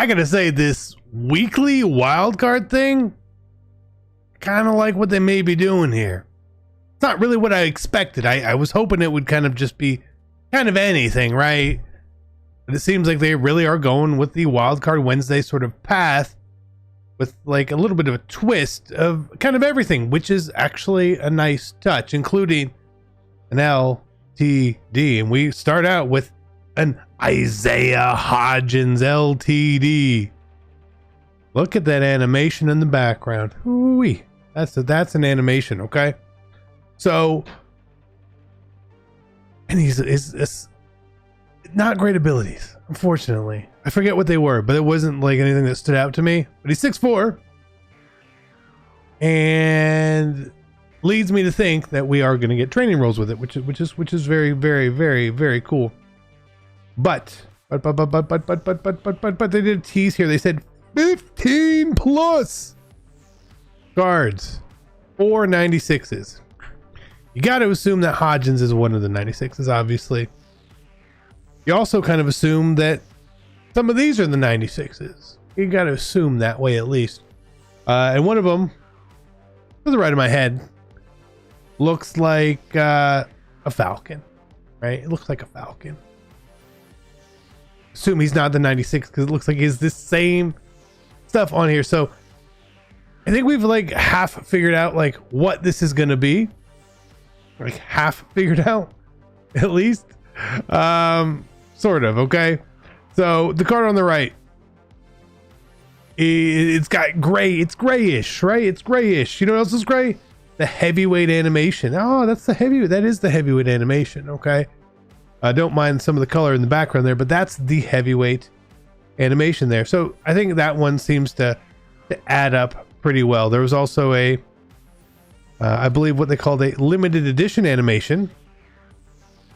I gotta say, this weekly wildcard thing, kind of like what they may be doing here. It's not really what I expected. I was hoping it would kind of just be kind of anything, right? But it seems like they really are going with the wildcard Wednesday sort of path, with like a little bit of a twist of kind of everything, which is actually a nice touch, including an LTD. And we start out with an Isaiah Hodgins LTD. Look at that animation in the background. Ooh-wee. That's an animation, okay? So, and he's not great abilities, unfortunately. I forget what they were, but it wasn't like anything that stood out to me. But he's 6'4", and leads me to think that we are going to get training roles with it, which is very, very, very, very cool. But they did a tease here. They said 15 plus cards, 4 96s. You got to assume that Hodgins is one of the 96s, obviously. You also kind of assume that some of these are the 96s. You got to assume that way at least. And one of them, to the right of my head, looks like a falcon, right? It looks like a falcon. Assume he's not the 96 because it looks like he's this same stuff on here. So I think we've like half figured out like what this is going to be. Like half figured out at least. Sort of, okay? So the card on the right, it's got gray. It's grayish, right? It's grayish. You know what else is gray? The heavyweight animation. Oh, that's the heavyweight. That is the heavyweight animation, okay? I don't mind some of the color in the background there, but that's the heavyweight animation there. So I think that one seems to add up pretty well. There was also a, I believe what they called a limited edition animation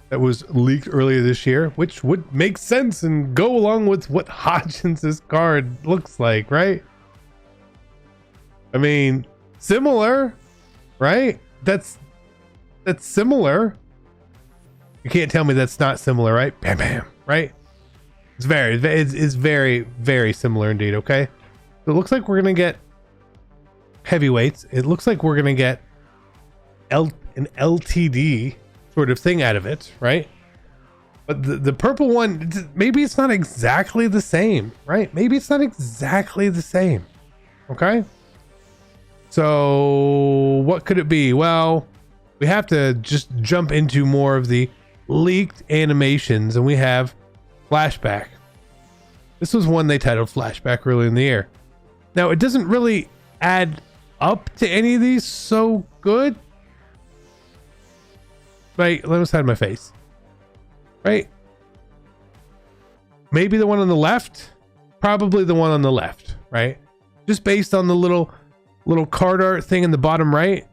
that was leaked earlier this year, which would make sense and go along with what Hodgins' card looks like, right? I mean, similar, right? That's similar. You can't tell me that's not similar, right? Bam, bam, right? It's very, very similar indeed, okay? So it looks like we're gonna get heavyweights. It looks like we're gonna get an LTD sort of thing out of it, right? But the purple one, maybe it's not exactly the same, right? Maybe it's not exactly the same, okay? So what could it be? Well, we have to just jump into more of the leaked animations, and we have Flashback. This was one they titled Flashback early in the year. Now it doesn't really add up to any of these so good. Right, let me hide my face. Right, maybe the one on the left, probably the one on the left, right? Just based on the little card art thing in the bottom right,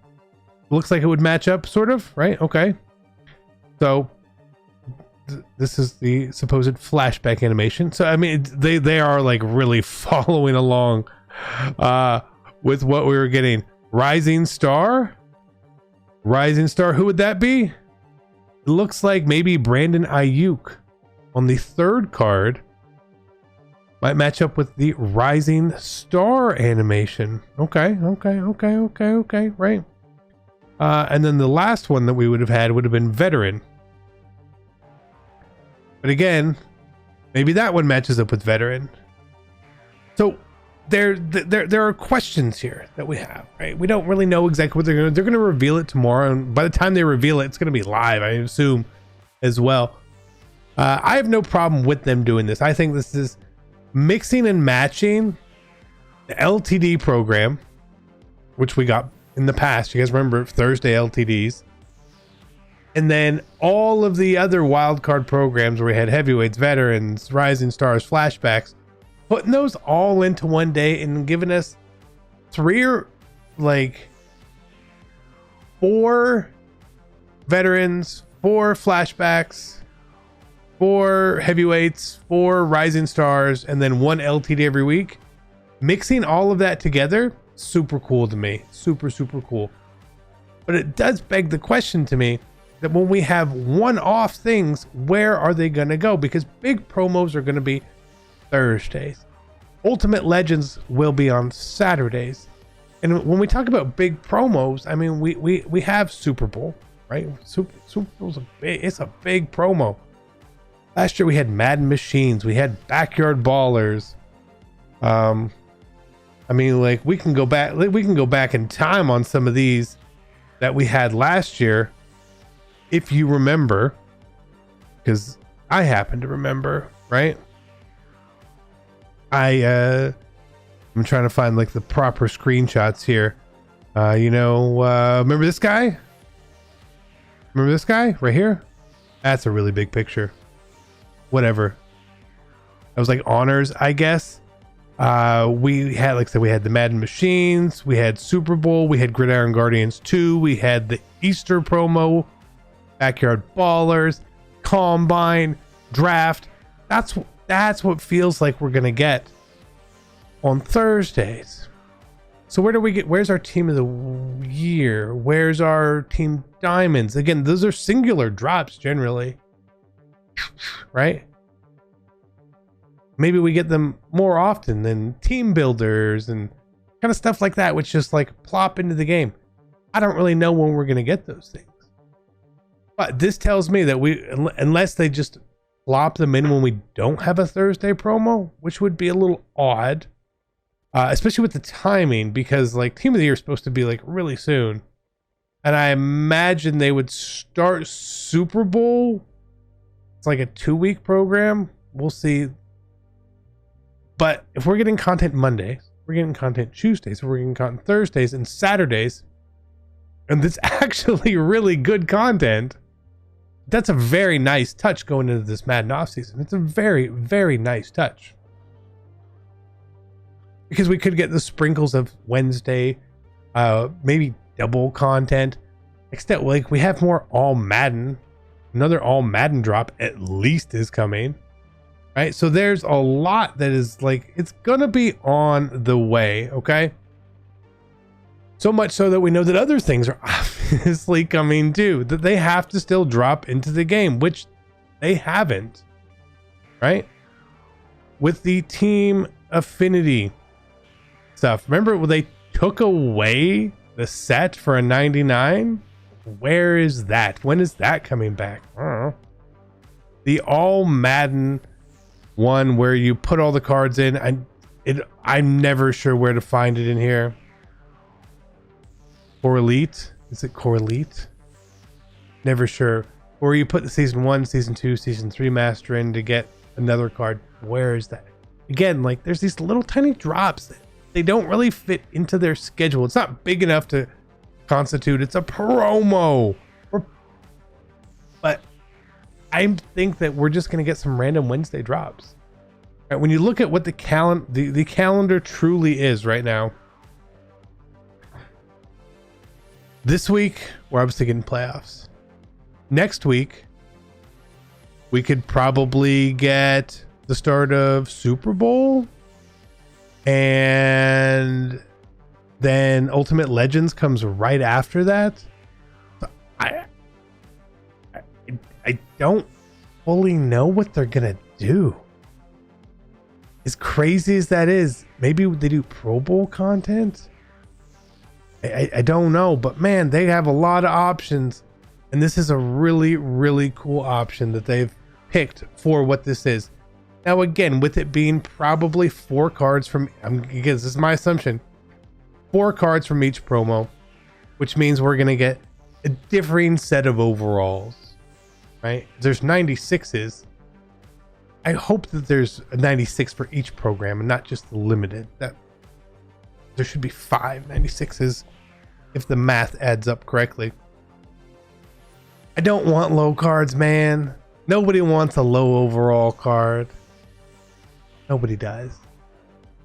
looks like it would match up, sort of, right? Okay, so this is the supposed flashback animation. So I mean, they are like really following along with what we were getting. Rising Star, who would that be? It looks like maybe Brandon Ayuk on the third card might match up with the Rising Star animation. Okay, right. And then the last one that we would have had would have been Veteran. But again, maybe that one matches up with Veteran. So there are questions here that we have, right? We don't really know exactly what they're going to reveal it tomorrow, and by the time they reveal it, it's going to be live, I assume, as well. I have no problem with them doing this. I think this is mixing and matching the LTD program, which we got in the past. You guys remember Thursday LTDs, and then all of the other wildcard programs where we had heavyweights, veterans, rising stars, flashbacks, putting those all into one day and giving us 4 veterans, 4 flashbacks, 4 heavyweights, 4 rising stars, and then 1 LTD every week. Mixing all of that together, super cool to me. Super cool. But it does beg the question to me that when we have one-off things, where are they going to go? Because big promos are going to be Thursdays. Ultimate Legends will be on Saturdays. And when we talk about big promos, I mean, we have Super Bowl, right? Super Bowl's it's a big promo. Last year we had Madden Machines, we had Backyard Ballers. I mean, like we can go back in time on some of these that we had last year, if you remember, because I happen to remember, right? I'm trying to find like the proper screenshots here. Remember this guy? Remember this guy right here? That's a really big picture. Whatever. That was like honors, I guess. We had, like I said, we had the Madden Machines, we had Super Bowl, we had Gridiron Guardians 2, we had the Easter promo, Backyard Ballers, Combine, Draft. That's what feels like we're gonna get on Thursdays. So where's our team of the year? Where's our team diamonds? Again, those are singular drops generally, right? Maybe we get them more often than team builders and kind of stuff like that, which just like plop into the game. I don't really know when we're going to get those things. But this tells me that unless they just plop them in when we don't have a Thursday promo, which would be a little odd, especially with the timing, because like team of the year is supposed to be like really soon. And I imagine they would start Super Bowl. It's like a 2-week program. We'll see. But if we're getting content Mondays, we're getting content Tuesdays, we're getting content Thursdays and Saturdays, and it's actually really good content, that's a very nice touch going into this Madden off season. It's a very, very nice touch. Because we could get the sprinkles of Wednesday, maybe double content. Except like we have more all Madden. Another all Madden drop at least is coming. Right, so there's a lot that is like, it's gonna be on the way, okay? So much so that we know that other things are obviously coming too, that they have to still drop into the game, which they haven't, right? With the team affinity stuff, remember when they took away the set for a 99? Where is that? When is that coming back? I don't know. The all Madden one where you put all the cards in, I'm never sure where to find it in here. Correlate? Is it Correlate? Never sure. Or you put the season 1, season 2, season 3 master in to get another card. Where is that? Again, like there's these little tiny drops that they don't really fit into their schedule. It's not big enough to constitute it's a promo. But I think that we're just going to get some random Wednesday drops. Right, when you look at what the calendar truly is right now, this week we're obviously getting playoffs. Next week we could probably get the start of Super Bowl, and then Ultimate Legends comes right after that. So I don't fully know what they're gonna do. As crazy as that is, maybe they do Pro Bowl content. I don't know, but man, they have a lot of options, and this is a really, really cool option that they've picked for what this is. Now, again, with it being probably 4 cards from, because this is my assumption, 4 cards from each promo, which means we're gonna get a differing set of overalls. Right? There's 96s. I hope that there's a 96 for each program and not just the limited. That there should be 5 96s if the math adds up correctly. I don't want low cards, man. Nobody wants a low overall card. Nobody does.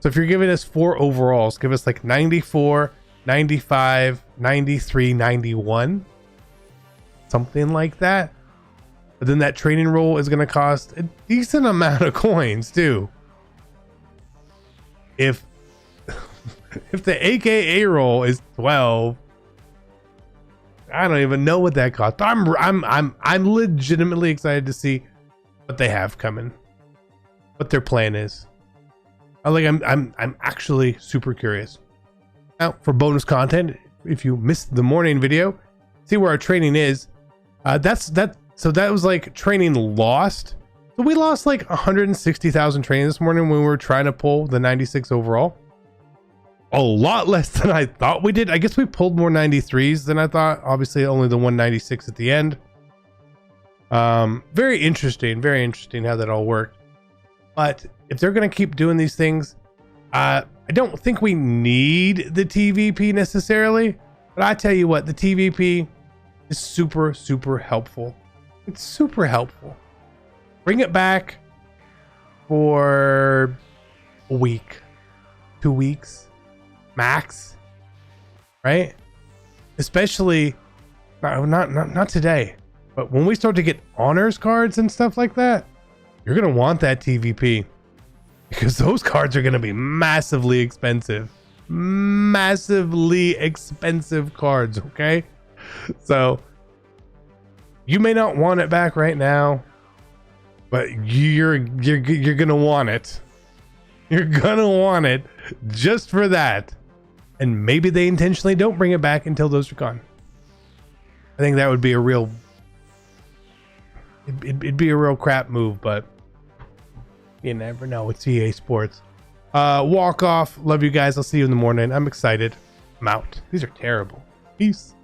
So if you're giving us 4 overalls, give us like 94, 95, 93, 91. Something like that. But then that training roll is going to cost a decent amount of coins too. If the AKA roll is 12, I don't even know what that costs. I'm legitimately excited to see what they have coming, what their plan is. I'm actually super curious. Now, for bonus content, if you missed the morning video, see where our training is. So that was like training lost. So we lost like 160,000 training this morning when we were trying to pull the 96 overall. A lot less than I thought we did. I guess we pulled more 93s than I thought. Obviously, only the 196 at the end. Very interesting how that all worked. But if they're going to keep doing these things, I don't think we need the TVP necessarily. But I tell you what, the TVP is super, super helpful. It's super helpful. Bring it back for a week, 2 weeks, max, right? Especially not today, but when we start to get honors cards and stuff like that, you're gonna want that TVP because those cards are gonna be massively expensive cards. Okay, so you may not want it back right now, but you're gonna want it. You're gonna want it just for that. And maybe they intentionally don't bring it back until those are gone. I think that would be a real it'd be a real crap move, but you never know. It's EA Sports. Walk off. Love you guys. I'll see you in the morning. I'm excited. I'm out. These are terrible. Peace.